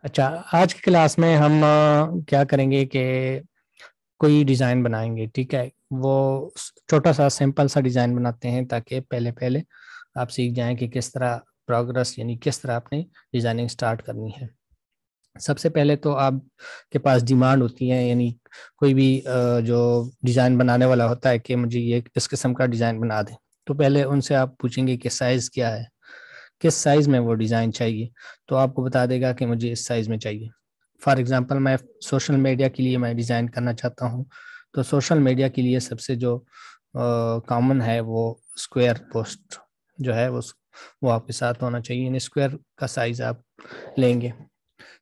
अच्छा, आज की क्लास में हम क्या करेंगे कि कोई डिज़ाइन बनाएंगे। ठीक है, वो छोटा सा सिंपल सा डिज़ाइन बनाते हैं ताकि पहले पहले आप सीख जाएं कि किस तरह प्रोग्रेस यानी किस तरह आपने डिज़ाइनिंग स्टार्ट करनी है। सबसे पहले तो आपके पास डिमांड होती है, यानी कोई भी जो डिज़ाइन बनाने वाला होता है कि मुझे ये इस किस्म का डिज़ाइन बना दें। तो पहले उनसे आप पूछेंगे कि साइज़ क्या है, किस साइज़ में वो डिज़ाइन चाहिए। तो आपको बता देगा कि मुझे इस साइज़ में चाहिए। फॉर एग्जांपल, मैं सोशल मीडिया के लिए मैं डिज़ाइन करना चाहता हूँ। तो सोशल मीडिया के लिए सबसे जो कॉमन है वो स्क्वायर पोस्ट जो है वो आपके साथ होना चाहिए, यानी स्क्वायर का साइज़ आप लेंगे।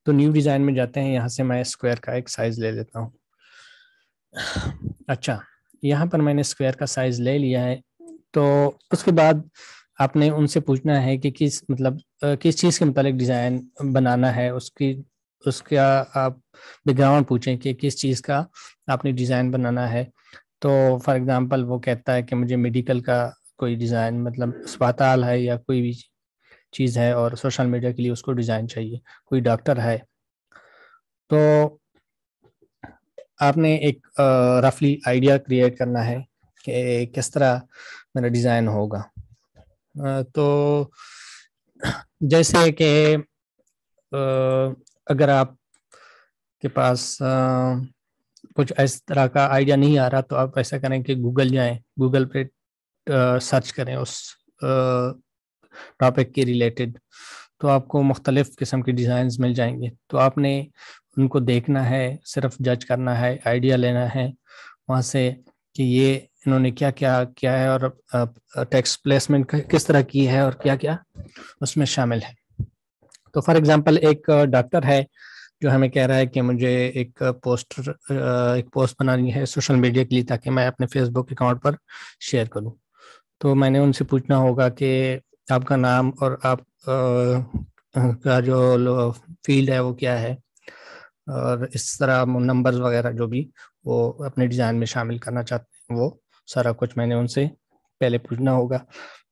तो न्यू डिज़ाइन में जाते हैं, यहाँ से मैं स्क्वायर का एक साइज़ ले लेता हूँ। अच्छा, यहाँ पर मैंने स्क्वायर का साइज़ ले लिया है। तो उसके बाद आपने उनसे पूछना है कि किस मतलब किस चीज़ के मुतालिक डिज़ाइन बनाना है, उसकी उसका आप बैकग्राउंड पूछें कि किस चीज़ का आपने डिज़ाइन बनाना है। तो फॉर एग्जांपल वो कहता है कि मुझे मेडिकल का कोई डिज़ाइन, मतलब अस्पताल है या कोई भी चीज़ है और सोशल मीडिया के लिए उसको डिज़ाइन चाहिए, कोई डॉक्टर है। तो आपने एक रफली आइडिया क्रिएट करना है कि किस तरह मेरा डिज़ाइन होगा। तो जैसे कि अगर आप के पास कुछ इस तरह का आइडिया नहीं आ रहा, तो आप ऐसा करें कि गूगल जाएं, गूगल पे सर्च करें उस टॉपिक के रिलेटेड। तो आपको मुख्तलिफ किस्म के डिज़ाइंस मिल जाएंगे। तो आपने उनको देखना है, सिर्फ जज करना है, आइडिया लेना है वहाँ से कि ये इन्होंने क्या क्या किया है और टेक्स्ट प्लेसमेंट किस तरह की है और क्या क्या उसमें शामिल है। तो फॉर एग्जांपल, एक डॉक्टर है जो हमें कह रहा है कि मुझे एक पोस्ट बनानी है सोशल मीडिया के लिए ताकि मैं अपने फेसबुक अकाउंट पर शेयर करूं। तो मैंने उनसे पूछना होगा कि आपका नाम और आप का जो फील्ड है वो क्या है, और इस तरह नंबर्स वगैरह जो भी वो अपने डिज़ाइन में शामिल करना चाहते हैं, वो सारा कुछ मैंने उनसे पहले पूछना होगा।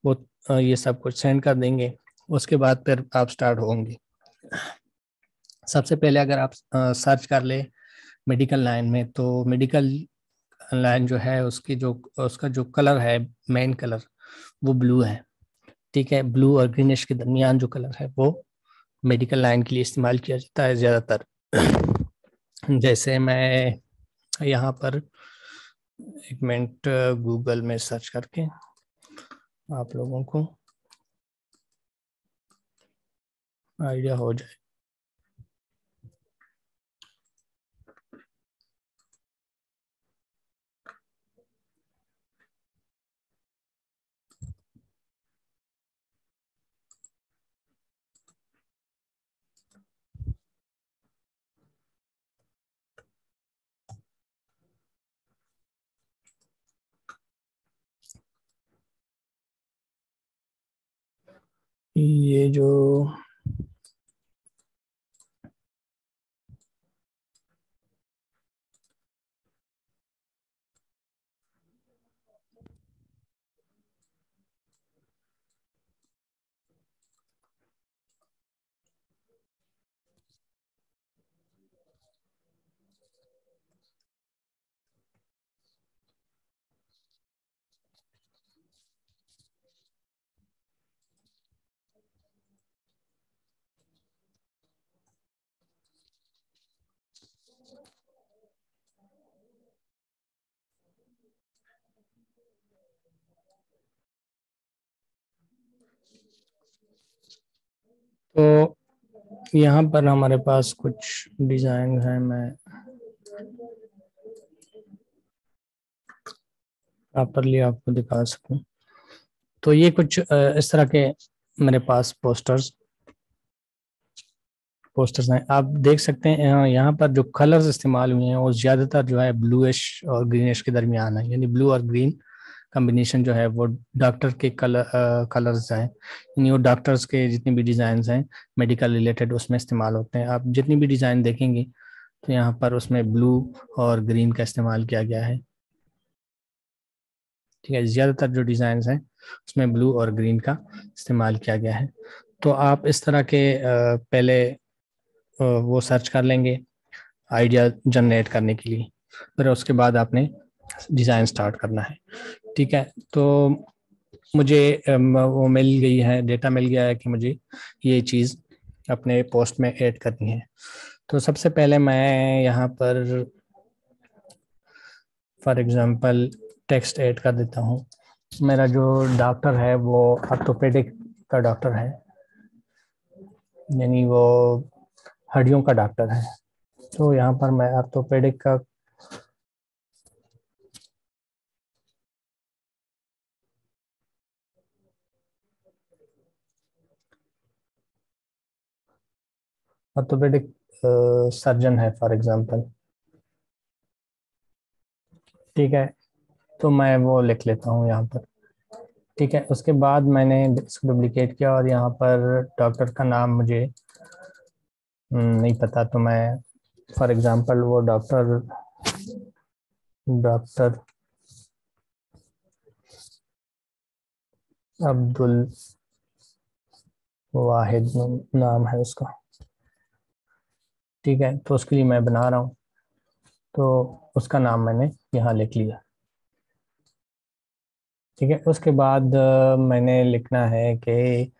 वो ये सब कुछ सेंड कर देंगे। उसके बाद फिर आप स्टार्ट होंगे। सबसे पहले अगर आप सर्च कर ले मेडिकल लाइन में, तो मेडिकल लाइन जो है उसका जो कलर है, मेन कलर, वो ब्लू है। ठीक है, ब्लू और ग्रीनिश के दरमियान जो कलर है वो मेडिकल लाइन के लिए इस्तेमाल किया जाता है ज़्यादातर। जैसे मैं यहाँ पर एक मिनट गूगल में सर्च करके आप लोगों को आइडिया हो जाए। ये जो तो यहाँ पर हमारे पास कुछ डिज़ाइन है, मैं प्रॉपरली आपको दिखा सकूं। तो ये कुछ इस तरह के मेरे पास पोस्टर्स हैं। आप देख सकते हैं यहाँ पर जो कलर्स इस्तेमाल हुए हैं वो ज़्यादातर जो है ब्लूइश और ग्रीनिश के दरमियान है, यानी ब्लू और ग्रीन कॉम्बिनेशन जो है वो डॉक्टर के कलर्स हैं, यानी वो डॉक्टर्स के जितने भी डिज़ाइन हैं मेडिकल रिलेटेड उसमें इस्तेमाल होते हैं। आप जितनी भी डिज़ाइन देखेंगे तो यहाँ पर उसमें ब्लू और ग्रीन का इस्तेमाल किया गया है। ठीक है, ज़्यादातर जो डिज़ाइन हैं उसमें ब्लू और ग्रीन का इस्तेमाल किया गया है। तो आप इस तरह के पहले वो सर्च कर लेंगे आइडिया जनरेट करने के लिए। फिर उसके बाद आपने डिज़ाइन स्टार्ट करना है। ठीक है, तो मुझे वो मिल गई है, डेटा मिल गया है कि मुझे ये चीज़ अपने पोस्ट में ऐड करनी है। तो सबसे पहले मैं यहाँ पर फॉर एग्जांपल टेक्स्ट ऐड कर देता हूँ। मेरा जो डॉक्टर है वो ऑर्थोपेडिक का डॉक्टर है, यानी वो हड्डियों का डॉक्टर है। तो यहाँ पर मैं ऑर्थोपेडिक का ऑर्थोपेडिक सर्जन है फॉर एग्जांपल। ठीक है, तो मैं वो लिख लेता हूँ यहाँ पर। ठीक है, उसके बाद मैंने इसको डुप्लीकेट किया और यहाँ पर डॉक्टर का नाम मुझे नहीं पता, तो मैं फॉर एग्जांपल वो डॉक्टर डॉक्टर अब्दुल वाहिद नाम है उसका। ठीक है, तो उसके लिए मैं बना रहा हूँ, तो उसका नाम मैंने यहाँ लिख लिया। ठीक है, उसके बाद मैंने लिखना है कि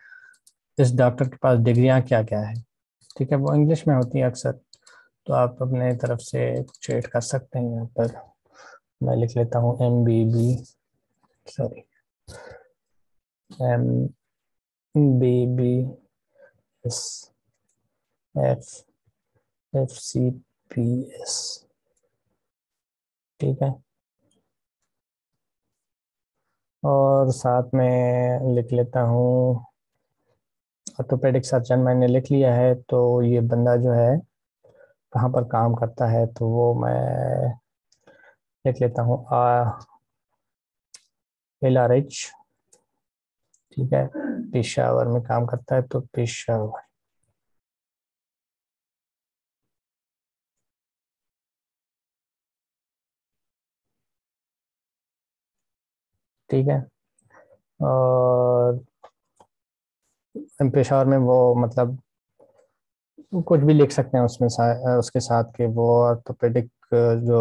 इस डॉक्टर के पास डिग्रियाँ क्या क्या है। ठीक है, वो इंग्लिश में होती है अक्सर, तो आप अपने तरफ से कुछ ऐड कर सकते हैं यहाँ पर। मैं लिख लेता हूँ MBB, सॉरी MBBS FCPS। ठीक है, और साथ में लिख लेता हूँ ऑर्थोपेडिक सर्जन मैंने लिख लिया है। तो ये बंदा जो है कहाँ पर काम करता है, तो वो मैं लिख लेता हूँ LRH। ठीक है, पेशावर में काम करता है, तो पेशावर। ठीक है, और पेशावर में वो मतलब कुछ भी लिख सकते हैं उसमें उसके साथ के वो ऑर्थोपेडिक जो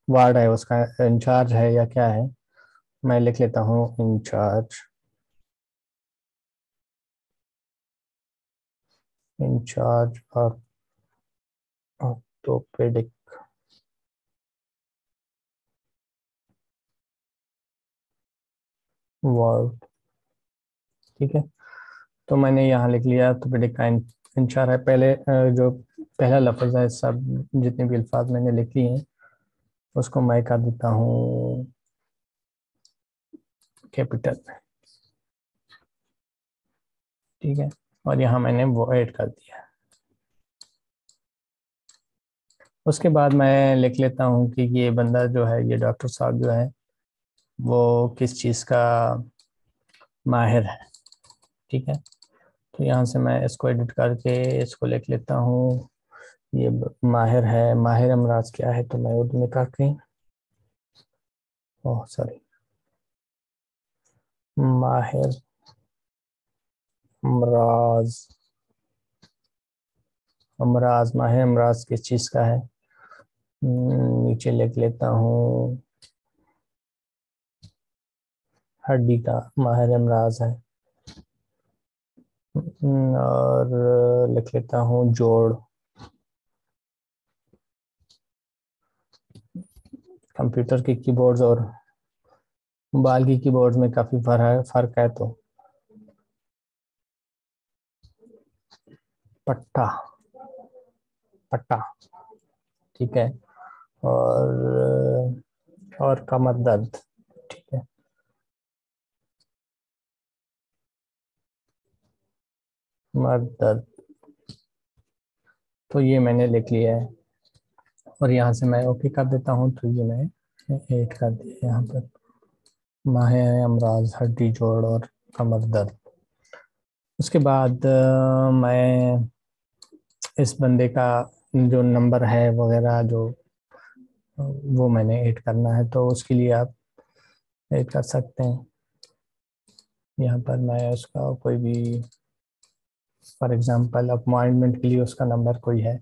वार्ड है उसका इंचार्ज है या क्या है। मैं लिख लेता हूँ इंचार्ज, इंचार्ज और ऑर्थोपेडिक वार्ड। ठीक है, तो मैंने यहाँ लिख लिया ऑर्थोपेडिक का इंचार्ज है। पहले जो पहला लफ्ज है, सब जितने भी अल्फाज मैंने लिख लिए हैं उसको मैं कर देता हूँ कैपिटल। ठीक है, और यहाँ मैंने वो ऐड कर दिया। उसके बाद मैं लिख लेता हूँ कि ये बंदा जो है, ये डॉक्टर साहब जो है वो किस चीज़ का माहिर है। ठीक है, तो यहाँ से मैं इसको एडिट करके इसको लिख लेता हूँ। ये माहिर है, माहिर अमराज क्या है, तो मैं उर्दू में करके, ओह सॉरी, माहिर अमराज, अमराज माहिर अमराज किस चीज़ का है। नीचे लिख लेता हूँ हड्डी का माहिर अमराज है। और लिख लेता हूँ जोड़। कंप्यूटर के कीबोर्ड्स और मोबाइल की कीबोर्ड में काफ़ी फर्क है, तो पट्टा, पट्टा। ठीक है, और कमर दर्द। ठीक है, कमर दर्द, तो ये मैंने लिख लिया है और यहाँ से मैं ओके कर देता हूँ। तो ये मैं ऐड कर दिया यहाँ पर, माहे अमराज हड्डी जोड़ और कमर दर्द। उसके बाद मैं इस बंदे का जो नंबर है वगैरह जो वो मैंने ऐड करना है, तो उसके लिए आप ऐड कर सकते हैं। यहाँ पर मैं उसका कोई भी फॉर एग्जांपल अपॉइंटमेंट के लिए उसका नंबर कोई है,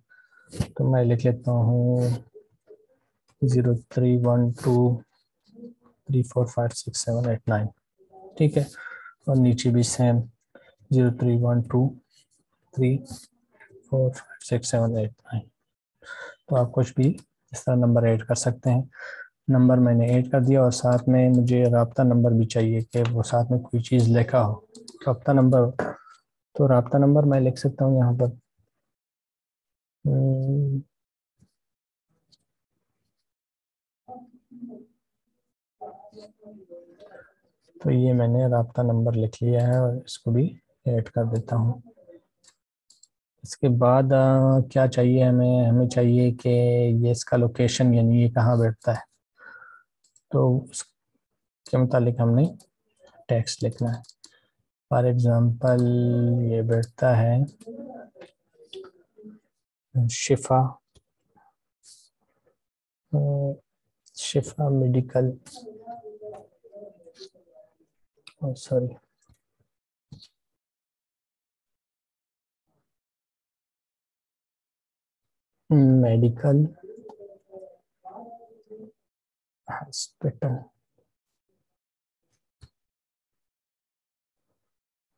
तो मैं लिख लेता हूँ 0312345678 9। ठीक है, और नीचे भी सेम 0312345678 9। तो आप कुछ भी इस तरह नंबर ऐड कर सकते हैं। नंबर मैंने ऐड कर दिया और साथ में मुझे राब्ता नंबर भी चाहिए कि वो साथ में कोई चीज़ लिखा हो, राब्ता नंबर। तो राब्ता नंबर मैं लिख सकता हूँ यहाँ पर। तो ये मैंने राब्ता नंबर लिख लिया है और इसको भी ऐड कर देता हूँ। इसके बाद क्या चाहिए हमें, हमें चाहिए कि ये इसका लोकेशन, यानी ये कहाँ बैठता है, तो उसके मुतालिक हमने टेक्स्ट लिखना है। फॉर एग्जांपल ये बैठता है शिफा, शिफा medical, sorry medical hospital,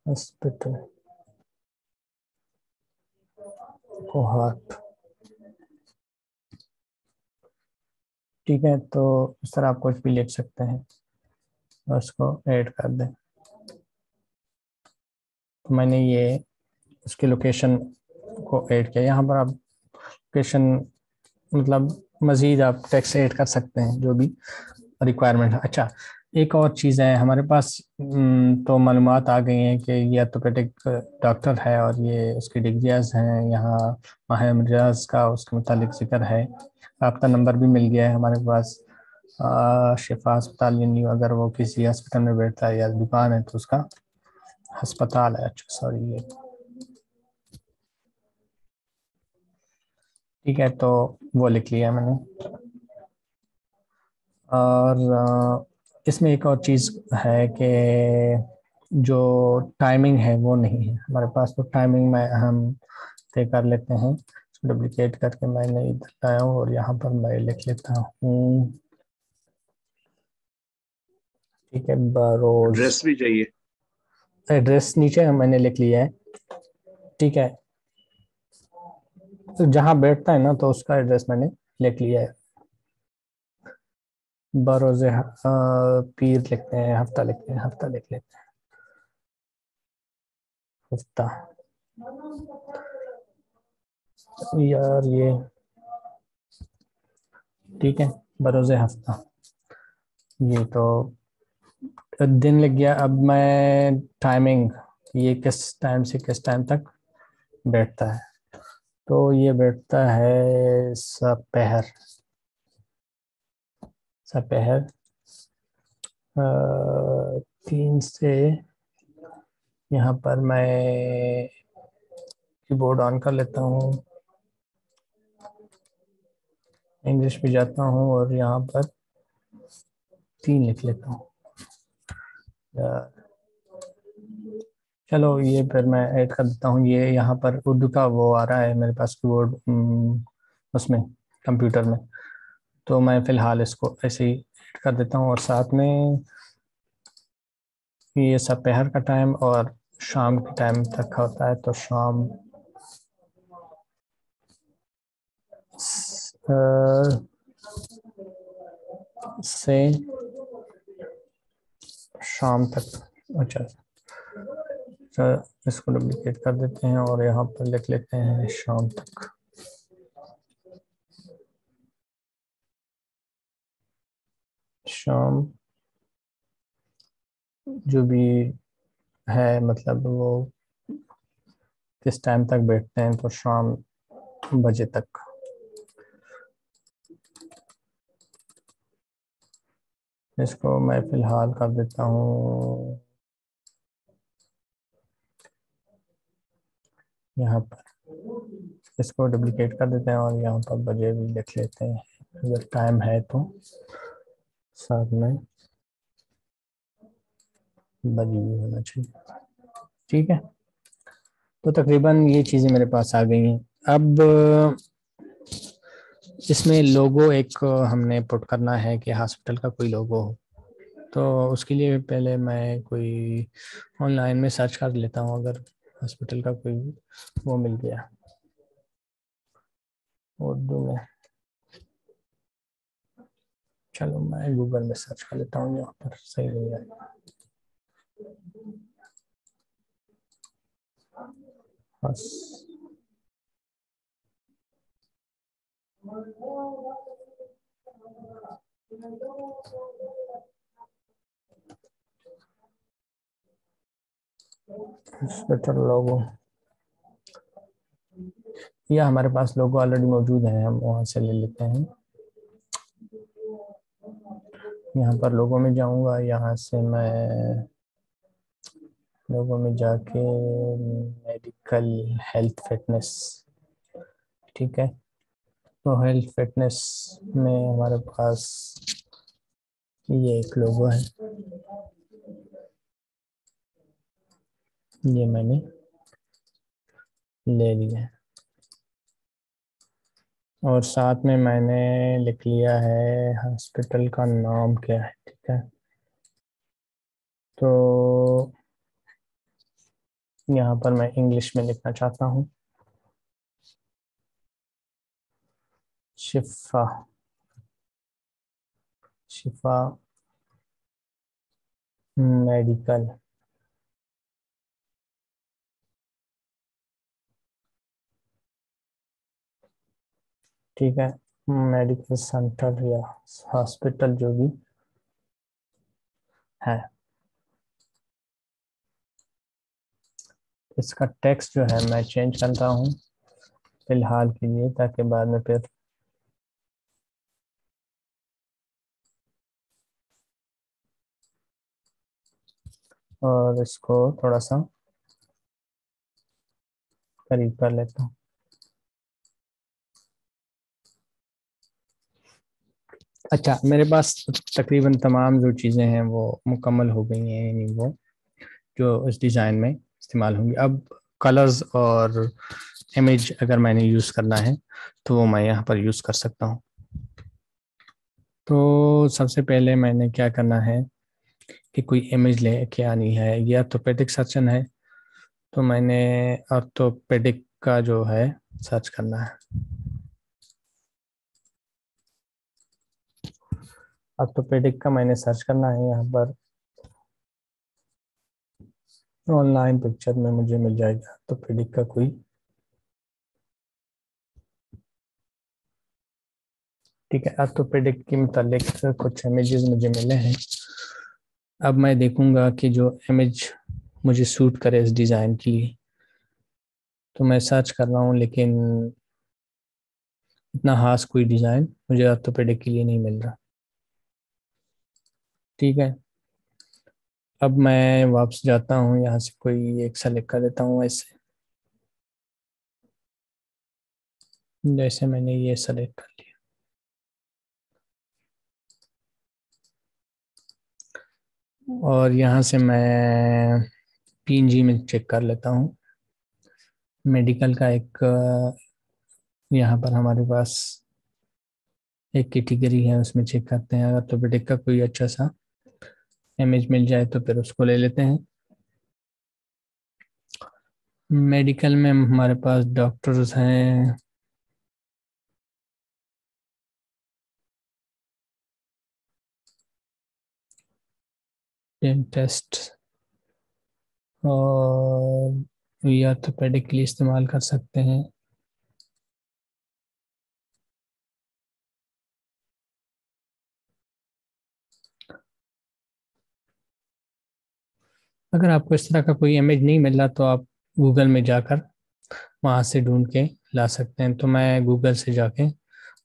hospital Kohat. ठीक है, तो इस तरह आप कुछ भी लिख सकते हैं और उसको ऐड कर दें। तो मैंने ये उसकी लोकेशन को ऐड किया। यहाँ पर आप लोकेशन मतलब मज़ीद आप टेक्स्ट ऐड कर सकते हैं जो भी रिक्वायरमेंट है। अच्छा, एक और चीज़ है हमारे पास, तो मालूमात आ गई हैं कि ये ऑर्थोपेडिक डॉक्टर है और ये उसकी डिग्रियाज हैं यहाँ, माहिर मिजाज का उसके मुतालिक जिक्र है। आपका नंबर भी मिल गया है हमारे पास। शिफा अस्पताल, यानी अगर वो किसी हॉस्पिटल में बैठता है या दुकान है तो उसका अस्पताल है। अच्छा सॉरी, ये ठीक है, तो वो लिख लिया मैंने। और इसमें एक और चीज़ है कि जो टाइमिंग है वो नहीं है हमारे पास, तो टाइमिंग में हम तय कर लेते हैं। इसको डुप्लीकेट करके मैंने इधर लाया हूँ और यहाँ पर मैं लिख लेता हूँ। ठीक है, बरोज। एड्रेस भी चाहिए। एड्रेस नीचे मैंने लिख लिया है। ठीक है, तो जहाँ बैठता है ना तो उसका एड्रेस मैंने लिख लिया है। बरोज पीर लिखते हैं, हफ्ता लिखते हैं, हफ्ता लिख लेते हैं, हफ्ता। यार ये ठीक है, बरोज हफ्ता, ये तो दिन लिख गया। अब मैं टाइमिंग, ये किस टाइम से किस टाइम तक बैठता है, तो ये बैठता है सपहर, सपहर 3 से। यहाँ पर मैं कीबोर्ड ऑन कर लेता हूँ, इंग्लिश भी जाता हूँ और यहाँ पर 3 लिख लेता हूँ। चलो ये फिर मैं ऐड कर देता हूँ। ये यहाँ पर उर्दू का वो आ रहा है मेरे पास कीबोर्ड, उसमें कंप्यूटर में, तो मैं फ़िलहाल इसको ऐसे ही ऐड कर देता हूँ। और साथ में ये दोपहर का टाइम और शाम के टाइम तक होता है, तो शाम से शाम तक। अच्छा, तो इसको डुप्लीकेट कर देते हैं और यहाँ पर लिख लेते हैं शाम तक। शाम जो भी है, मतलब वो किस टाइम तक बैठते हैं, तो शाम बजे तक। इसको मैं फ़िलहाल कर देता हूँ यहाँ पर, इसको डुप्लीकेट कर देते हैं और यहाँ पर बजे भी लिख लेते हैं अगर टाइम है तो साथ में बजे भी होना चाहिए। ठीक है, तो तकरीबन ये चीज़ें मेरे पास आ गई हैं। अब इसमें लोगो एक हमने पुट करना है कि हॉस्पिटल का कोई लोगो हो। तो उसके लिए पहले मैं कोई ऑनलाइन में सर्च कर लेता हूँ, अगर हॉस्पिटल का कोई वो मिल गया उर्दू में। चलो मैं गूगल में सर्च कर लेता हूँ, यहाँ पर सही मिल जाएगा। बस हॉस्पिटल लोगो, या हमारे पास लोगो ऑलरेडी मौजूद है, हम वहाँ से ले लेते हैं। यहाँ पर लोगों में जाऊँगा, यहाँ से मैं लोगों में जाके मेडिकल हेल्थ फिटनेस, ठीक है। तो हेल्थ फिटनेस में हमारे पास ये एक लोगो है, ये मैंने ले लिया है। और साथ में मैंने लिख लिया है हॉस्पिटल का नाम क्या है, ठीक है। तो यहाँ पर मैं इंग्लिश में लिखना चाहता हूँ, शिफा, शिफा मेडिकल, ठीक है। मेडिकल सेंटर या हॉस्पिटल जो भी है। इसका टेक्स्ट जो है मैं चेंज करता हूँ फिलहाल के लिए, ताकि बाद में फिर और इसको थोड़ा सा करीब कर लेता हूँ। अच्छा, मेरे पास तकरीबन तमाम जो चीज़ें हैं वो मुकम्मल हो गई हैं, यानी वो जो इस डिज़ाइन में इस्तेमाल होंगी। अब कलर्स और इमेज अगर मैंने यूज़ करना है तो वो मैं यहाँ पर यूज़ कर सकता हूँ। तो सबसे पहले मैंने क्या करना है कि कोई इमेज लेके आनी है। ये ऑर्थोपेडिक सर्जन है, तो मैंने ऑर्थोपेडिक का जो है सर्च करना है। ऑर्थोपेडिक का मैंने सर्च करना है, यहाँ पर ऑनलाइन पिक्चर में मुझे मिल जाएगा ऑर्थोपेडिक का कोई, ठीक है। ऑर्थोपेडिक के मुतालिक कुछ इमेजेस मुझे मिले हैं। अब मैं देखूंगा कि जो इमेज मुझे सूट करे इस डिज़ाइन के लिए। तो मैं सर्च कर रहा हूँ, लेकिन इतना खास कोई डिज़ाइन मुझे ऑर्थोपेडिक के लिए नहीं मिल रहा, ठीक है। अब मैं वापस जाता हूँ, यहाँ से कोई एक सेलेक्ट कर लेता हूँ ऐसे, जैसे मैंने ये सेलेक्ट कर लिया। और यहाँ से मैं PNG में चेक कर लेता हूँ। मेडिकल का एक यहाँ पर हमारे पास एक कैटेगरी है, उसमें चेक करते हैं। अगर ऑर्थोपेडिक का कोई अच्छा सा इमेज मिल जाए तो फिर उसको ले लेते हैं। मेडिकल में हमारे पास डॉक्टर्स हैं, डेंटिस्ट, और ये ऑर्थोपेडिक के लिए इस्तेमाल कर सकते हैं। अगर आपको इस तरह का कोई इमेज नहीं मिल रहा तो आप गूगल में जाकर वहाँ से ढूंढ के ला सकते हैं। तो मैं गूगल से जाके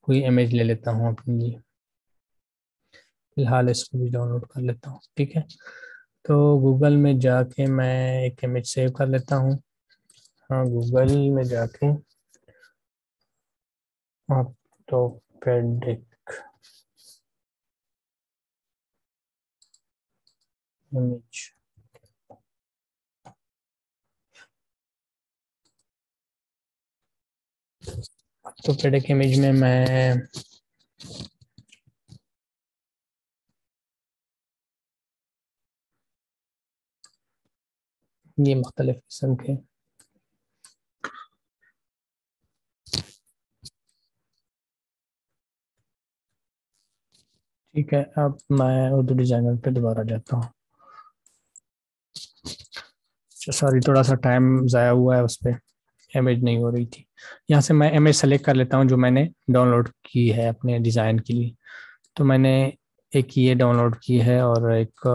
कोई इमेज ले लेता हूँ अपने लिए, फिलहाल इसको भी डाउनलोड कर लेता हूँ, ठीक है। तो गूगल में जाके मैं एक इमेज सेव कर लेता हूँ। हाँ, गूगल में जाके ऑर्थोपेडिक इमेज, ऑर्थोपेडिक इमेज में मैं ये मुख्तलिफ किस्म के ठीक है। अब मैं उर्दू डिजाइनर पे दोबारा जाता हूँ। सॉरी, थोड़ा सा टाइम ज़ाया हुआ है उस पर, इमेज नहीं हो रही थी। यहाँ से मैं इमेज सेलेक्ट कर लेता हूँ जो मैंने डाउनलोड की है अपने डिज़ाइन के लिए। तो मैंने एक ये डाउनलोड की है और एक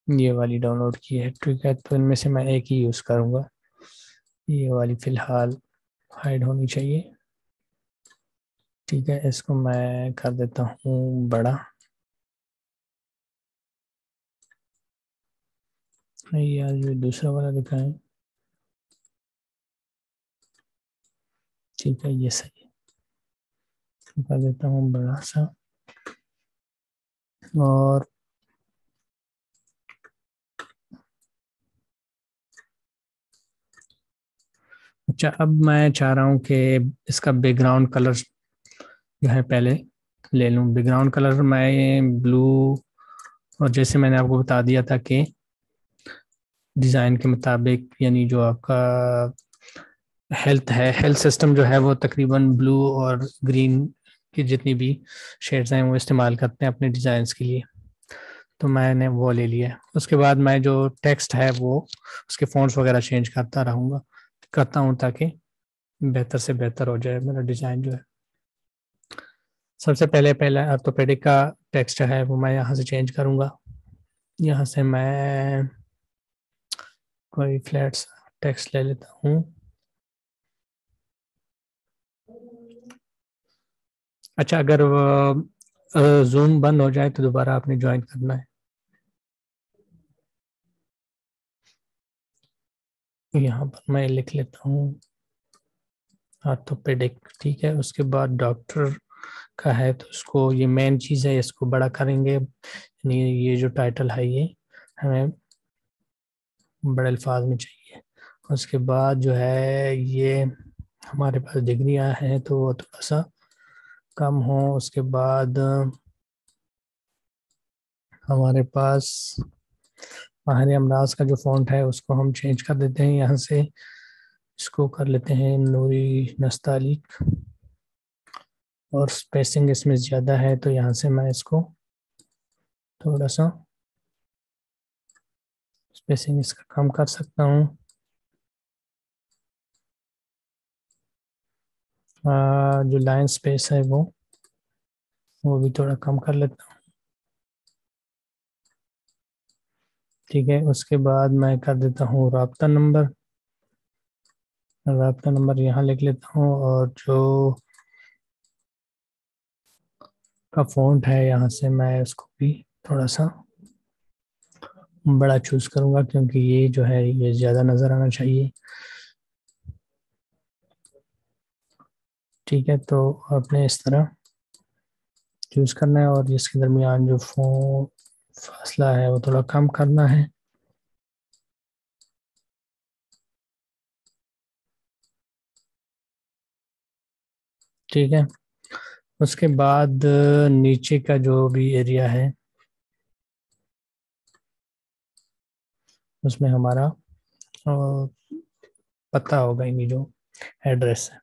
ये वाली डाउनलोड की है। ठीक है, तो इनमें से मैं एक ही यूज़ करूँगा। ये वाली फ़िलहाल हाइड होनी चाहिए। ठीक है, इसको मैं कर देता हूँ बड़ा। नहीं यार, ये दूसरा वाला दिखाएं। ठीक है, ये सही है। कर देता हूँ बड़ा सा। और अच्छा, अब मैं चाह रहा हूँ कि इसका बैकग्राउंड कलर जो है पहले ले लूँ। बैकग्राउंड कलर मैं ब्लू, और जैसे मैंने आपको बता दिया था कि डिज़ाइन के मुताबिक, यानी जो आपका हेल्थ है, हेल्थ सिस्टम जो है वो तकरीबन ब्लू और ग्रीन की जितनी भी शेड्स हैं वो इस्तेमाल करते हैं अपने डिज़ाइंस के लिए। तो मैंने वो ले लिया। उसके बाद मैं जो टेक्स्ट है वो उसके फ़ॉन्ट्स वगैरह चेंज करता हूँ ताकि बेहतर से बेहतर हो जाए मेरा डिज़ाइन जो है। सबसे पहले पहले ऑर्थोपेडिक का टेक्स्ट है वो मैं यहाँ से चेंज करूँगा। यहाँ से मैं कोई फ्लैट टेक्स्ट ले लेता हूँ। अच्छा, अगर जूम बंद हो जाए तो दोबारा आपने ज्वाइन करना है। यहाँ पर मैं लिख लेता हूँ ऑर्थोपेडिक। ठीक है, उसके बाद डॉक्टर का है तो इसको, ये मेन चीज़ है, इसको बड़ा करेंगे। यानी ये जो टाइटल है ये हमें बड़े अल्फाज में चाहिए। उसके बाद जो है ये हमारे पास डिग्रियाँ हैं तो वो थोड़ा सा कम हो। उसके बाद हमारे पास माहिर अमराज का जो फ़ॉन्ट है उसको हम चेंज कर देते हैं यहाँ से। इसको कर लेते हैं नूरी नस्तालिक। और स्पेसिंग इसमें ज़्यादा है तो यहाँ से मैं इसको थोड़ा सा स्पेसिंग इसका कम कर सकता हूँ। जो लाइन स्पेस है वो भी थोड़ा कम कर लेता हूँ। ठीक है, उसके बाद मैं कर देता हूँ राब्ता नंबर यहाँ लिख लेता हूँ। और जो का फ़ॉन्ट है यहाँ से मैं इसको भी थोड़ा सा बड़ा चूज़ करूँगा क्योंकि ये जो है ये ज़्यादा नज़र आना चाहिए। ठीक है, तो आपने इस तरह चूज़ करना है और इसके दरमियान जो फासला है वो थोड़ा कम करना है। ठीक है, उसके बाद नीचे का जो भी एरिया है उसमें हमारा पता होगा, यानी जो एड्रेस है।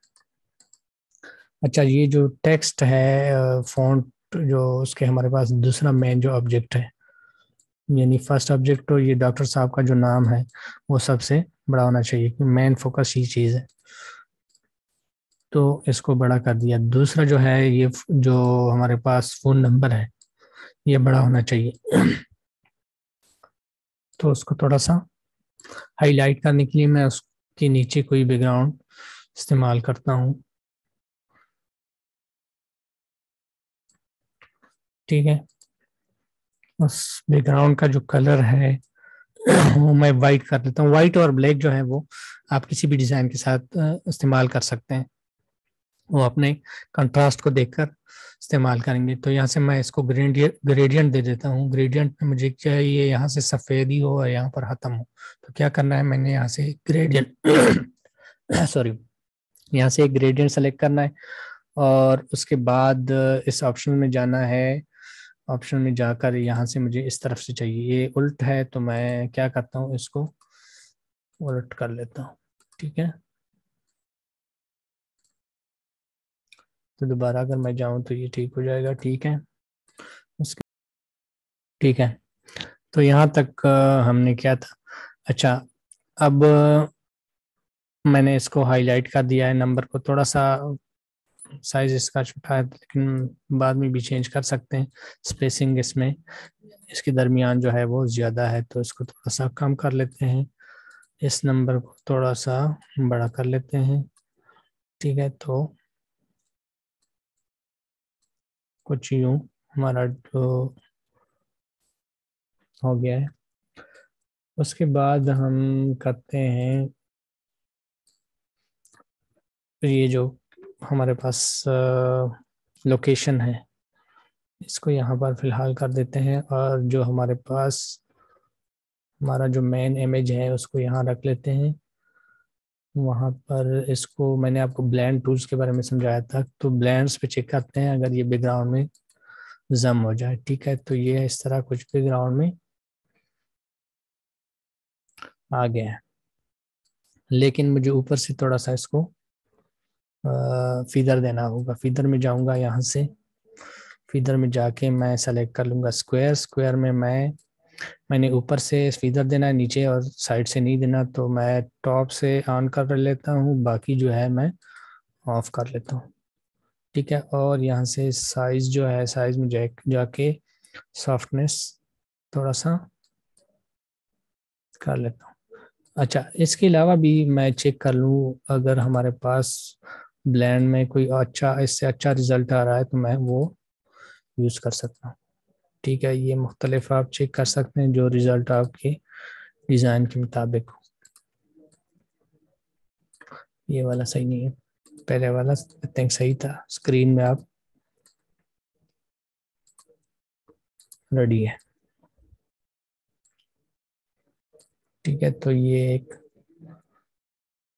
अच्छा, ये जो टेक्स्ट है फॉन्ट जो उसके हमारे पास दूसरा मेन जो ऑब्जेक्ट है, यानी फर्स्ट ऑब्जेक्ट, तो ये डॉक्टर साहब का जो नाम है वो सबसे बड़ा होना चाहिए। मेन फोकस ये चीज़ है, तो इसको बड़ा कर दिया। दूसरा जो है ये जो हमारे पास फ़ोन नंबर है ये बड़ा होना चाहिए। तो उसको थोड़ा सा हाईलाइट करने के लिए मैं उसके नीचे कोई बैकग्राउंड इस्तेमाल करता हूँ। ठीक है, उस बैकग्राउंड का जो कलर है वो मैं वाइट कर देता हूँ। वाइट और ब्लैक जो है वो आप किसी भी डिज़ाइन के साथ इस्तेमाल कर सकते हैं, वो अपने कंट्रास्ट को देखकर इस्तेमाल करेंगे। तो यहाँ से मैं इसको ग्रेडियंट दे देता हूँ। ग्रेडियंट में मुझे चाहिए यहाँ से सफ़ेदी हो और यहाँ पर ख़त्म हो। तो क्या करना है, मैंने यहाँ से ग्रेडियंट सॉरी यहाँ से एक ग्रेडियंट सेलेक्ट करना है और उसके बाद इस ऑप्शन में जाना है। ऑप्शन में जाकर यहाँ से मुझे इस तरफ से चाहिए, ये उल्ट है तो मैं क्या करता हूँ, इसको उल्ट कर लेता हूँ। ठीक है, तो दोबारा अगर मैं जाऊँ तो ये ठीक हो जाएगा। ठीक है, उसके ठीक है, तो यहाँ तक हमने क्या था। अच्छा, अब मैंने इसको हाईलाइट कर दिया है, नंबर को थोड़ा सा साइज इसका छोटा है लेकिन बाद में भी चेंज कर सकते हैं। स्पेसिंग इसमें इसके दरमियान जो है वो ज़्यादा है तो इसको थोड़ा सा कम कर लेते हैं। इस नंबर को थोड़ा सा बड़ा कर लेते हैं। ठीक है, तो कुछ यूँ हमारा जो हो गया है। उसके बाद हम करते हैं ये जो हमारे पास लोकेशन है, इसको यहाँ पर फिलहाल कर देते हैं और जो हमारे पास हमारा जो मेन इमेज है उसको यहाँ रख लेते हैं। वहाँ पर इसको मैंने आपको ब्लेंड टूल्स के बारे में समझाया था, तो ब्लेंड्स पे चेक करते हैं अगर ये बैकग्राउंड में जम हो जाए। ठीक है, तो ये इस तरह कुछ बैकग्राउंड में आ गया है, लेकिन मुझे ऊपर से थोड़ा सा इसको फीदर देना होगा। फीदर में जाऊंगा, यहाँ से फीदर में जाके मैं सेलेक्ट कर लूंगा स्क्वायर। स्क्वायर में मैंने ऊपर से फीदर देना है, नीचे और साइड से नहीं देना, तो मैं टॉप से ऑन कर लेता हूँ, बाकी जो है मैं ऑफ कर लेता हूँ। ठीक है, और यहाँ से साइज जो है, साइज में जाके सॉफ्टनेस थोड़ा सा कर लेता हूँ। अच्छा, इसके अलावा भी मैं चेक कर लूँ अगर हमारे पास ब्लेंड में कोई अच्छा, इससे अच्छा रिजल्ट आ रहा है तो मैं वो यूज़ कर सकता हूँ। ठीक है, ये मुख्तलिफ आप चेक कर सकते हैं जो रिजल्ट आपके डिज़ाइन के मुताबिक हो। ये वाला सही नहीं है, पहले वाला आई थिंक सही था। स्क्रीन में आप रेडी है। ठीक है, तो ये एक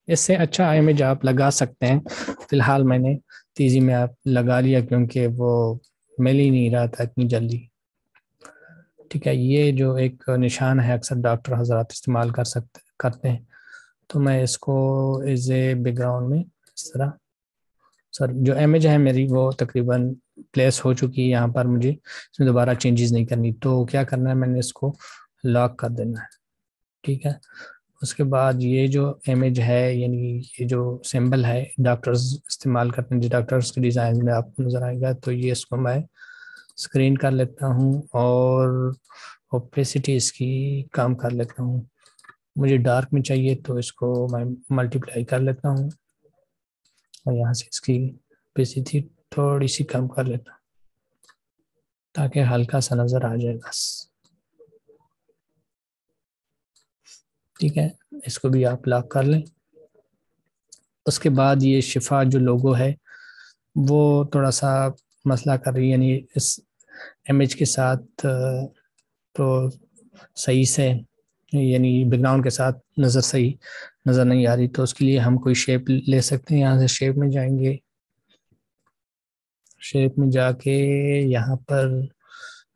इससे अच्छा इमेज आप लगा सकते हैं। फिलहाल मैंने तेजी में आप लगा लिया क्योंकि वो मिल ही नहीं रहा था इतनी जल्दी। ठीक है, ये जो एक निशान है अक्सर डॉक्टर हजरात इस्तेमाल करते हैं, तो मैं इसको एज ए बैकग्राउंड में इस तरह, सर जो इमेज है मेरी वो तकरीबन प्लेस हो चुकी है यहाँ पर, मुझे इसमें दोबारा चेंजेस नहीं करनी। तो क्या करना है, मैंने इसको लॉक कर देना है। ठीक है, उसके बाद ये जो इमेज है, यानी ये जो सिंबल है डॉक्टर्स इस्तेमाल करते हैं, जो डॉक्टर्स के डिज़ाइन में आपको नज़र आएगा, तो ये इसको मैं स्क्रीन कर लेता हूँ और ओपेसिटी इसकी कम कर लेता हूँ। मुझे डार्क में चाहिए तो इसको मैं मल्टीप्लाई कर लेता हूँ और यहाँ से इसकी ओपेसिटी थोड़ी सी कम कर लेता हूँ ताकि हल्का सा नज़र आ जाए बस। ठीक है, इसको भी आप लॉक कर लें। उसके बाद ये शिफा जो लोगो है वो थोड़ा सा मसला कर रही है, यानी इस इमेज के साथ तो सही से, यानी बैकग्राउंड के साथ नज़र सही नज़र नहीं आ रही, तो उसके लिए हम कोई शेप ले सकते हैं। यहाँ से शेप में जाएंगे, शेप में जाके यहाँ पर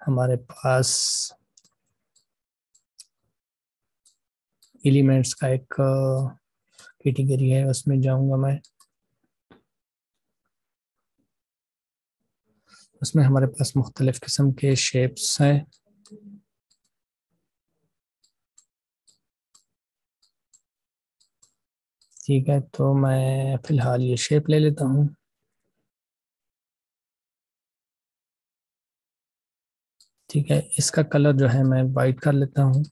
हमारे पास एलिमेंट्स का एक कैटेगरी है, उसमें जाऊंगा मैं। उसमें हमारे पास मुख्तलिफ किस्म के शेप्स हैं। ठीक है, तो मैं फ़िलहाल ये शेप ले लेता हूँ। ठीक है, इसका कलर जो है मैं वाइट कर लेता हूँ।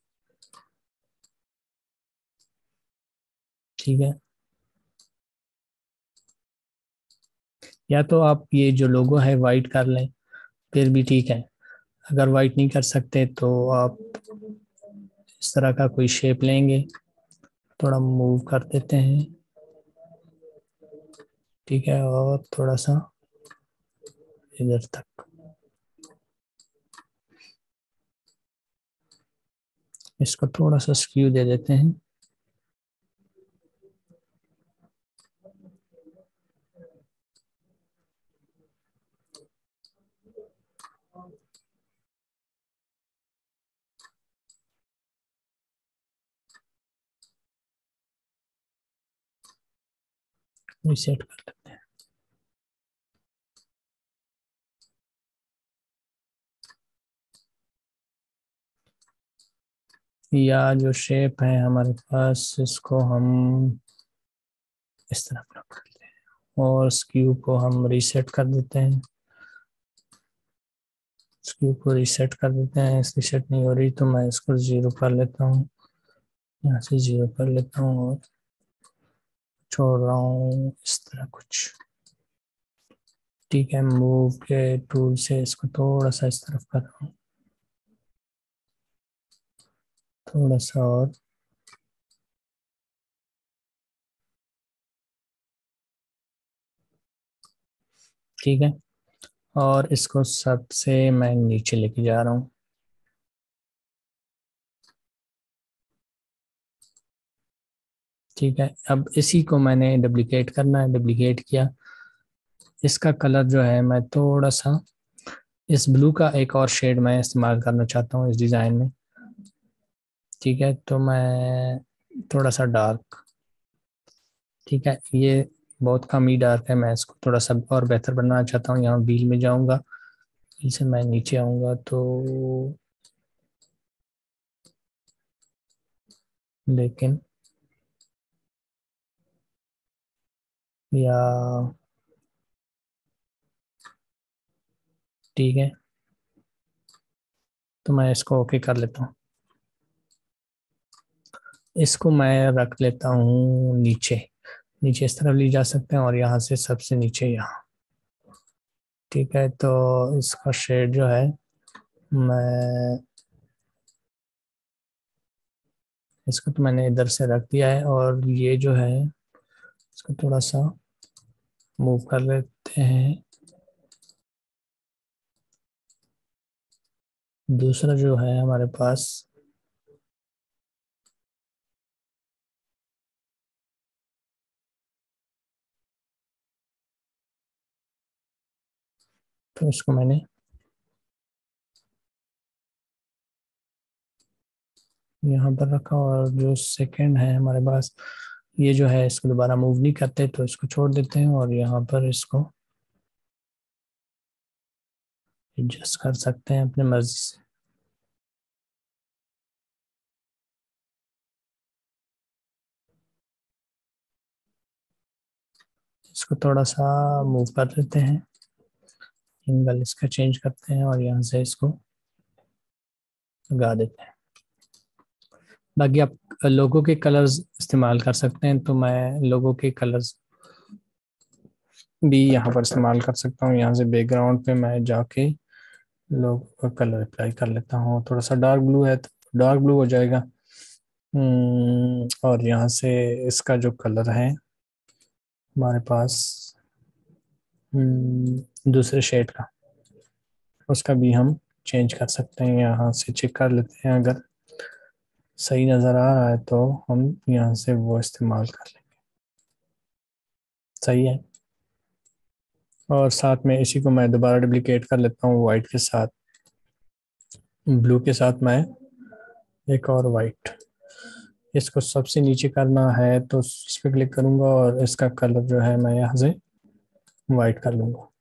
ठीक है, या तो आप ये जो लोगो है वाइट कर लें, फिर भी ठीक है। अगर वाइट नहीं कर सकते तो आप इस तरह का कोई शेप लेंगे, थोड़ा मूव कर देते हैं। ठीक है, और थोड़ा सा इधर तक इसको थोड़ा सा स्क्यू दे देते हैं। रीसेट कर लेते हैं। या जो शेप है हमारे पास, इसको हम इस तरह अपना कर लेते हैं और स्क्यू को हम रीसेट कर देते हैं। स्क्यू को रीसेट कर देते हैं। रीसेट नहीं हो रही तो मैं इसको 0 कर लेता हूँ, यहाँ से 0 कर लेता हूँ और छोड़ रहा हूँ इस तरह कुछ। ठीक है, मूव के टूल से इसको थोड़ा सा इस तरफ कर रहा हूँ, थोड़ा सा और। ठीक है, और इसको सबसे मैं नीचे लेके जा रहा हूँ। ठीक है, अब इसी को मैंने डुप्लीकेट करना है। डुप्लीकेट किया, इसका कलर जो है मैं थोड़ा सा इस ब्लू का एक और शेड मैं इस्तेमाल करना चाहता हूँ इस डिज़ाइन में। ठीक है, तो मैं थोड़ा सा डार्क, ठीक है, ये बहुत कम ही डार्क है, मैं इसको थोड़ा सा और बेहतर बनाना चाहता हूँ। यहाँ व्हील में जाऊँगा, व्हील से मैं नीचे आऊँगा तो लेकिन या ठीक है, तो मैं इसको ओके कर लेता हूँ। इसको मैं रख लेता हूँ नीचे, नीचे इस तरफ ले जा सकते हैं और यहाँ से सबसे नीचे यहाँ। ठीक है, तो इसका शेड जो है मैं इसको तो मैंने इधर से रख दिया है, और ये जो है इसको थोड़ा सा मूव कर लेते हैं। दूसरा जो है हमारे पास, तो इसको मैंने यहाँ पर रखा, और जो सेकंड है हमारे पास, ये जो है इसको दोबारा मूव नहीं करते तो इसको छोड़ देते हैं और यहाँ पर इसको एडजस्ट कर सकते हैं अपने मर्जी से। इसको थोड़ा सा मूव कर देते हैं, एंगल इसका चेंज करते हैं और यहाँ से इसको लगा देते हैं। बाकी आप लोगों के कलर्स इस्तेमाल कर सकते हैं, तो मैं लोगों के कलर्स भी यहाँ पर इस्तेमाल कर सकता हूँ। यहाँ से बैकग्राउंड पे मैं जाके लोगों का कलर अप्लाई कर लेता हूँ। थोड़ा सा डार्क ब्लू है तो डार्क ब्लू हो जाएगा। और यहाँ से इसका जो कलर है हमारे पास, दूसरे शेड का, उसका भी हम चेंज कर सकते हैं। यहाँ से चेक कर लेते हैं, अगर सही नज़र आ रहा है तो हम यहाँ से वो इस्तेमाल कर लेंगे। सही है, और साथ में इसी को मैं दोबारा डुप्लीकेट कर लेता हूँ वाइट के साथ, ब्लू के साथ मैं एक और वाइट। इसको सबसे नीचे करना है तो इस पर क्लिक करूंगा और इसका कलर जो है मैं यहाँ से वाइट कर लूंगा।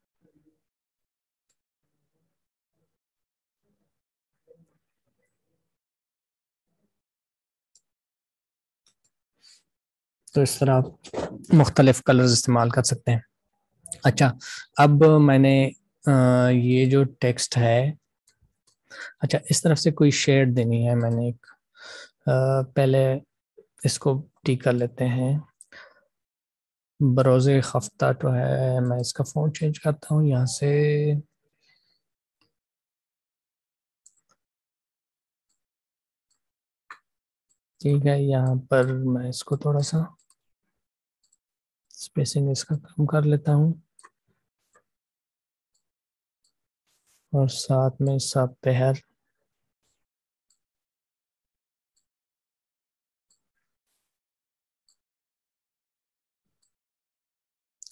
तो इस तरह आप मुख्तलिफ कलर्स इस्तेमाल कर सकते हैं। अच्छा, अब मैंने ये जो टेक्स्ट है, अच्छा इस तरफ से कोई शेड देनी है मैंने एक, पहले इसको टिक कर लेते हैं। बरोज़े खफ्ता तो है, मैं इसका फ़ॉन्ट चेंज करता हूँ यहाँ से। ठीक है, यहाँ पर मैं इसको थोड़ा सा स्पेसिंग इसका कम कर लेता हूँ, और साथ में सब पहर,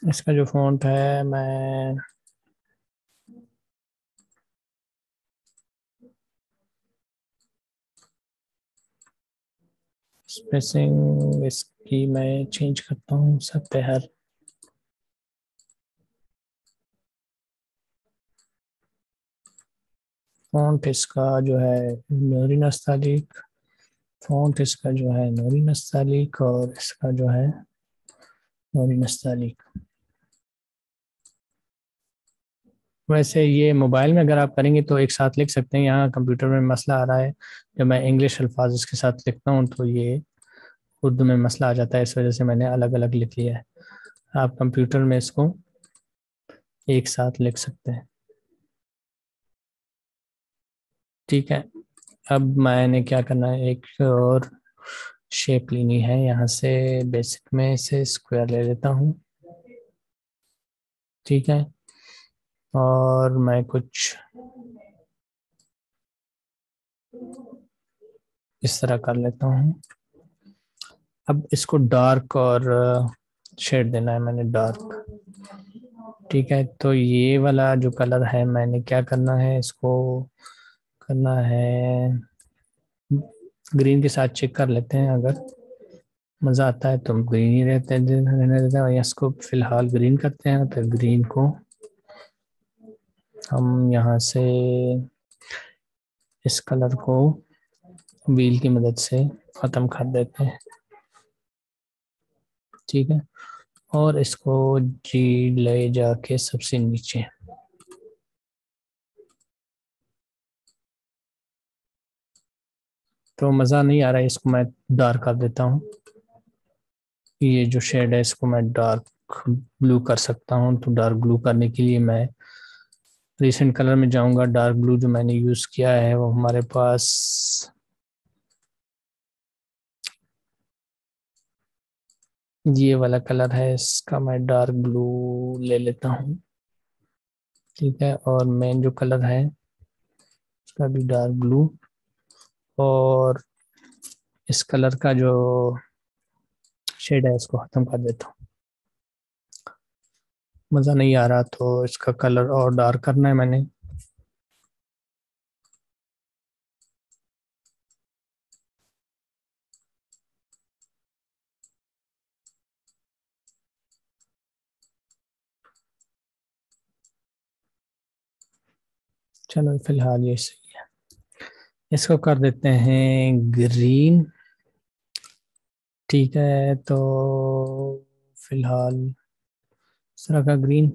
इसका जो फ़ॉन्ट है मैं स्पेसिंग इसकी मैं चेंज करता हूँ, सब पहर। फॉन्ट इसका जो है नूरी नस्तालिक, फॉन्ट इसका जो है नूरी नस्तालिक, और इसका जो है नूरी नस्तालिक। वैसे ये मोबाइल में अगर आप करेंगे तो एक साथ लिख सकते हैं, यहाँ कंप्यूटर में मसला आ रहा है। जब मैं इंग्लिश अल्फाज इसके साथ लिखता हूँ तो ये उर्दू में मसला आ जाता है, इस वजह से मैंने अलग अलग लिख लिया है। आप कंप्यूटर में इसको एक साथ लिख सकते हैं। ठीक है, अब मैंने क्या करना है, एक और शेप लेनी है। यहाँ से बेसिक में से स्क्वायर ले लेता हूँ। ठीक है, और मैं कुछ इस तरह कर लेता हूँ। अब इसको डार्क और शेड देना है मैंने, डार्क। ठीक है, तो ये वाला जो कलर है मैंने क्या करना है, इसको करना है ग्रीन के साथ। चेक कर लेते हैं, अगर मज़ा आता है तो हम ग्रीन ही रहने देते हैं, और इसको फिलहाल ग्रीन करते हैं। फिर ग्रीन को हम यहाँ से इस कलर को व्हील की मदद से ख़त्म कर देते हैं। ठीक है, और इसको जी ले जाके सबसे नीचे, तो मज़ा नहीं आ रहा है, इसको मैं डार्क कर देता हूँ। ये जो शेड है इसको मैं डार्क ब्लू कर सकता हूँ। तो डार्क ब्लू करने के लिए मैं रिसेंट कलर में जाऊंगा। डार्क ब्लू जो मैंने यूज़ किया है वो हमारे पास ये वाला कलर है, इसका मैं डार्क ब्लू ले लेता हूँ। ठीक है, और मेन जो कलर है उसका भी डार्क ब्लू, और इस कलर का जो शेड है इसको ख़त्म कर देता हूँ। मज़ा नहीं आ रहा तो इसका कलर और डार्क करना है मैंने। चलो फिलहाल ये सही है, इसको कर देते हैं ग्रीन। ठीक है, तो फिलहाल इस तरह का ग्रीन,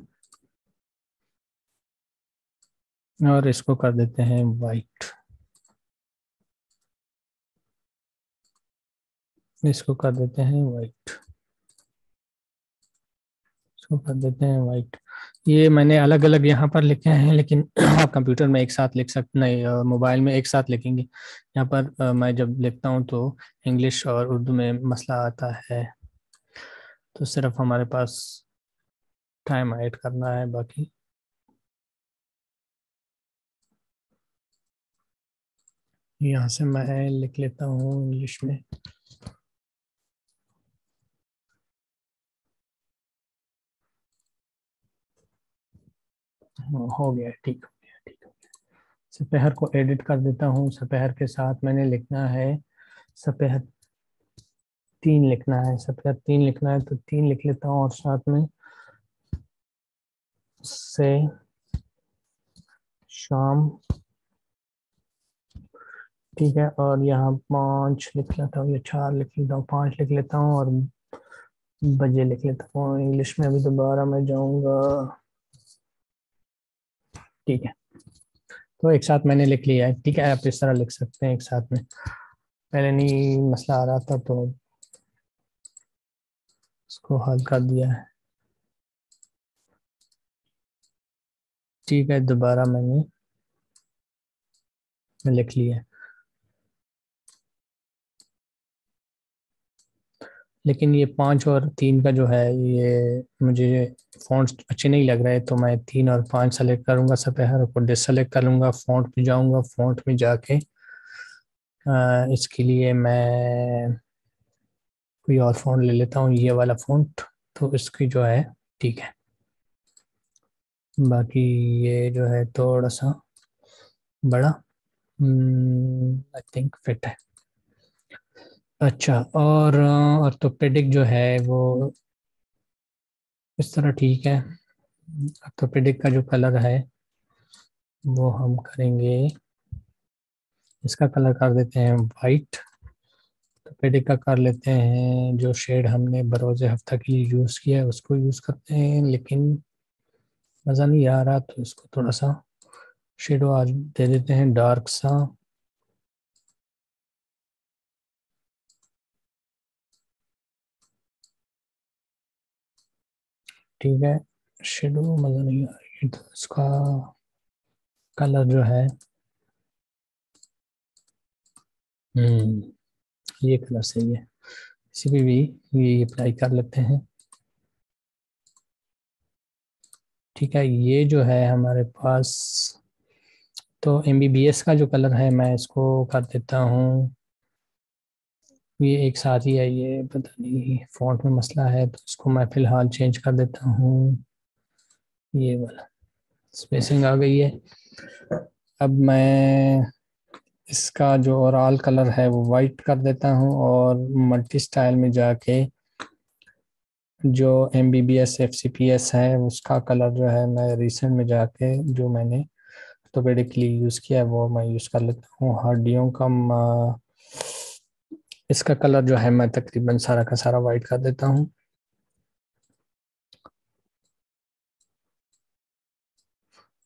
और इसको कर देते हैं वाइट। इसको कर देते हैं वाइट, इसको कर देते हैं वाइट। ये मैंने अलग अलग यहाँ पर लिखे हैं, लेकिन आप कंप्यूटर में एक साथ लिख सकते नहीं, मोबाइल में एक साथ लिखेंगे। यहाँ पर मैं जब लिखता हूँ तो इंग्लिश और उर्दू में मसला आता है, तो सिर्फ हमारे पास टाइम ऐड करना है बाकी। यहाँ से मैं लिख लेता हूँ इंग्लिश में। हो गया, ठीक हो गया, ठीक हो गया। सपहर को एडिट कर देता हूँ। सपहर के साथ मैंने लिखना है सपहर तीन लिखना है, सपहर तीन लिखना है, तो तीन लिख लेता हूँ, और साथ में से शाम। ठीक है, और यहाँ पाँच लिख लेता हूँ या चार लिख लेता हूँ, पाँच लिख लेता हूँ, और बजे लिख लेता हूँ इंग्लिश में। अभी दोबारा मैं जाऊँगा। ठीक है, तो एक साथ मैंने लिख लिया है। ठीक है, आप इस तरह लिख सकते हैं एक साथ में। पहले नहीं मसला आ रहा था तो इसको हल कर दिया है। ठीक है, दोबारा मैंने लिख लिया है। लेकिन ये पाँच और तीन का जो है ये मुझे फ़ॉन्ट्स अच्छे नहीं लग रहे, तो मैं तीन और पाँच सेलेक्ट करूँगा, सपहर को डिससेलेक्ट कर लूँगा, फ़ॉन्ट में जाऊँगा, फ़ॉन्ट में जाके इसके लिए मैं कोई और फ़ॉन्ट ले लेता हूँ, ये वाला फ़ॉन्ट। तो इसकी जो है ठीक है, बाकी ये जो है थोड़ा सा बड़ा आई थिंक फिट है। अच्छा, और ऑर्थोपेडिक जो है वो इस तरह ठीक है। ऑर्थोपेडिक का जो कलर है वो हम करेंगे इसका कलर कर देते हैं वाइट। तो पेडिक का कर लेते हैं, जो शेड हमने बरोज़ हफ्ता के लिए यूज़ किया है उसको यूज़ करते हैं, लेकिन मज़ा नहीं आ रहा तो इसको थोड़ा सा शेडो आज दे देते हैं डार्क सा। ठीक है, शेडो मज़ा नहीं आ रही है तो इसका कलर जो है, ये कलर सही है, इसी पे भी ये अप्लाई कर लेते हैं। ठीक है, ये जो है हमारे पास, तो MBBS का जो कलर है मैं इसको कर देता हूँ, ये एक साथ ही है, ये पता नहीं फॉन्ट में मसला है तो इसको मैं फिलहाल चेंज कर देता हूँ। ये वाला स्पेसिंग आ गई है। अब मैं इसका जो ओवरऑल कलर है वो वाइट कर देता हूँ, और मल्टी स्टाइल में जाके जो MBBS FCPS है उसका कलर जो है मैं रिसेंट में जाके जो मैंने ऑर्थोपेडिक के लिए यूज़ किया है वो मैं यूज़ कर लेता हूँ। हड्डियों का इसका कलर जो है मैं तकरीबन सारा का सारा वाइट कर देता हूँ।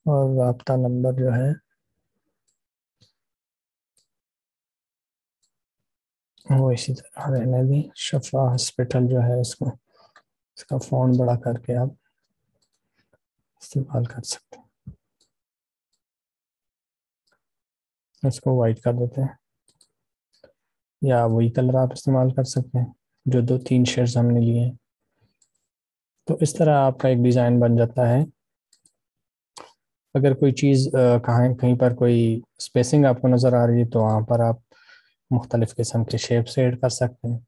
और राब्ता नंबर जो है वो इसी तरह रहने दें। शफा हॉस्पिटल जो है इसको, इसका फ़ॉन्ट बड़ा करके आप इस्तेमाल कर सकते हैं। इसको वाइट कर देते हैं, या वही कलर आप इस्तेमाल कर सकते हैं जो दो तीन शेड्स हमने लिए हैं। तो इस तरह आपका एक डिज़ाइन बन जाता है। अगर कोई चीज़ कहाँ कहीं पर कोई स्पेसिंग आपको नज़र आ रही है तो वहाँ पर आप मुख्तलिफ़ किस्म के शेप से ऐड कर सकते हैं।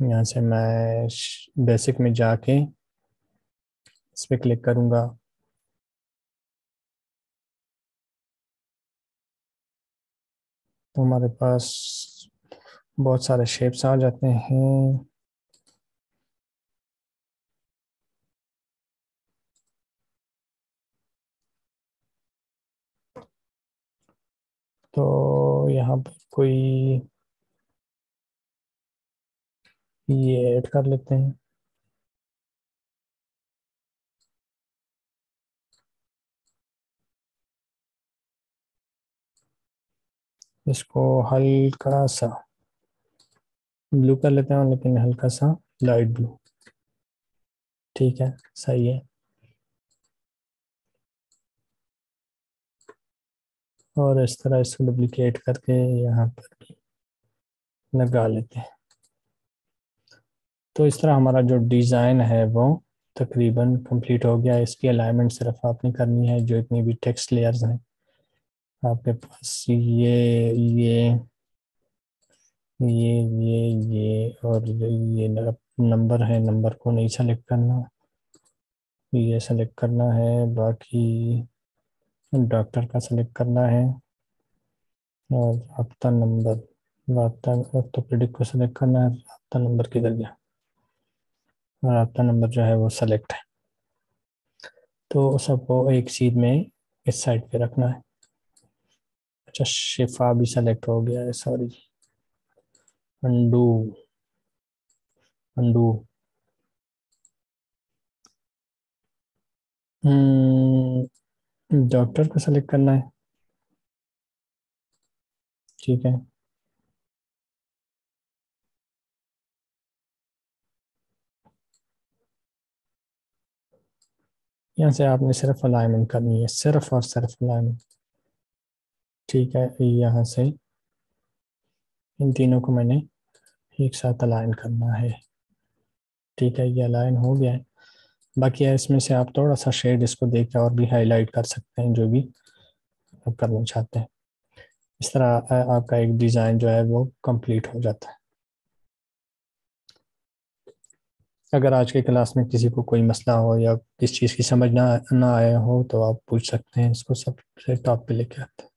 यहाँ से मैं बेसिक में जाके इस पर क्लिक करूँगा, तो हमारे पास बहुत सारे शेप्स आ जाते हैं। तो यहाँ पर कोई ये ऐड कर लेते हैं। इसको हल्का सा ब्लू कर लेते हैं, लेकिन हल्का सा लाइट ब्लू। ठीक है, सही है। और इस तरह इसको डुप्लीकेट करके यहाँ पर भी लगा लेते हैं। तो इस तरह हमारा जो डिज़ाइन है वो तकरीबन कंप्लीट हो गया। इसकी अलाइनमेंट सिर्फ आपने करनी है, जो इतनी भी टेक्स्ट लेयर्स हैं आपके पास, ये और ये नंबर है, नंबर को नहीं सेलेक्ट करना, ये सेलेक्ट करना है। बाकी डॉक्टर का सेलेक्ट करना है, और राब्ता नंबर, राब्ता ऑर्थोपेडिक को सेलेक्ट करना है। राब्ता नंबर किधर गया? राब्ता नंबर जो है वो सेलेक्ट है। तो सबको एक सीध में इस साइड पे रखना है। अच्छा, शिफा भी सेलेक्ट हो गया है, सॉरी। Undo, undo. डॉक्टर को सेलेक्ट करना है। ठीक है, यहाँ से आपने सिर्फ अलाइनमेंट करनी है, सिर्फ और सिर्फ अलाइनमेंट। ठीक है, यहाँ से इन तीनों को मैंने एक साथ अलाइन करना है। ठीक है, ये अलाइन हो गया है। बाकी है इसमें से आप थोड़ा सा शेड इसको देख के और भी हाईलाइट कर सकते हैं, जो भी आप करना चाहते हैं। इस तरह आपका एक डिज़ाइन जो है वो कंप्लीट हो जाता है। अगर आज की क्लास में किसी को कोई मसला हो या किस चीज़ की समझ ना ना आया हो तो आप पूछ सकते हैं, इसको सबसे टॉप पे लेके आते हैं।